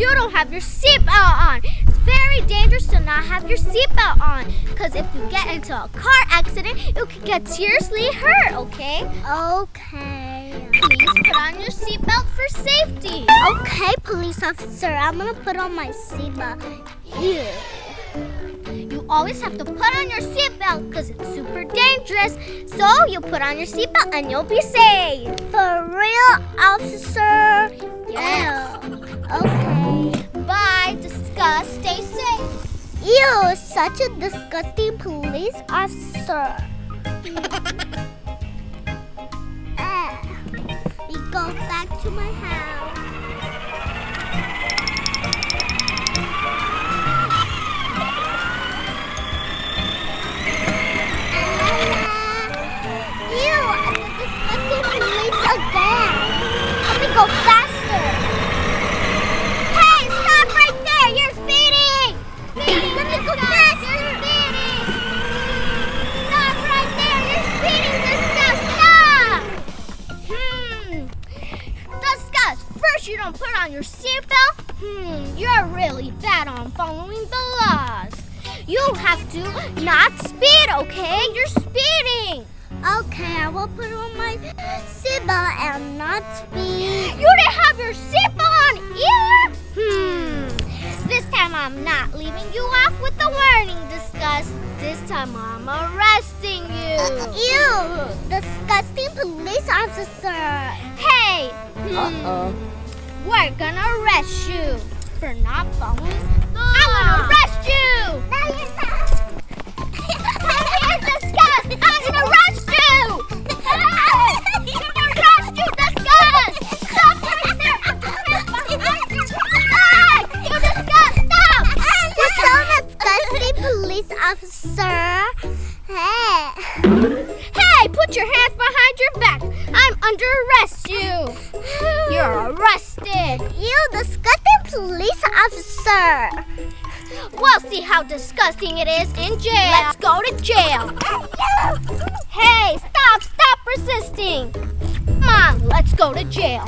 you don't have your seatbelt on. It's very dangerous to not have your seatbelt on. Because if you get into a car accident, you could get seriously hurt, okay? Okay. Please put on your seatbelt for safety. Okay, police officer. I'm gonna put on my seatbelt. Yeah. You always have to put on your seatbelt because it's super dangerous. So you put on your seatbelt and you'll be safe. For real, officer? Yes. Okay. Bye, Disgust. Stay safe. Ew, such a disgusting police officer. We go back to my house. Ew, disgusting police again. Let me go faster. Hey, stop right there. You're speeding. Let me go faster. You're speeding. Stop right there. You're speeding, Disgust. Stop. Disgust, first you don't put on your seatbelt. You're really bad on following the laws. You have to not speed, okay? You're speeding. Okay, I will put on my seatbelt and not speed. You didn't have your seatbelt on either? This time I'm not leaving you off with the warning, Disgust. This time I'm arresting you. Ew, disgusting police officer. Hey, we're gonna arrest you for not following the law. I'm gonna arrest you. No, you're not. Come here, Disgust. I'm gonna arrest you. I'm gonna arrest you, Disgust. Stop right there. Stop. You Disgust, stop. You're so disgusting, police officer. Hey, put your hands behind your back. I'm under arrest, you. You're arrested. You disgusting police officer. We'll see how disgusting it is in jail. Let's go to jail. Hey, stop resisting. Come on, let's go to jail.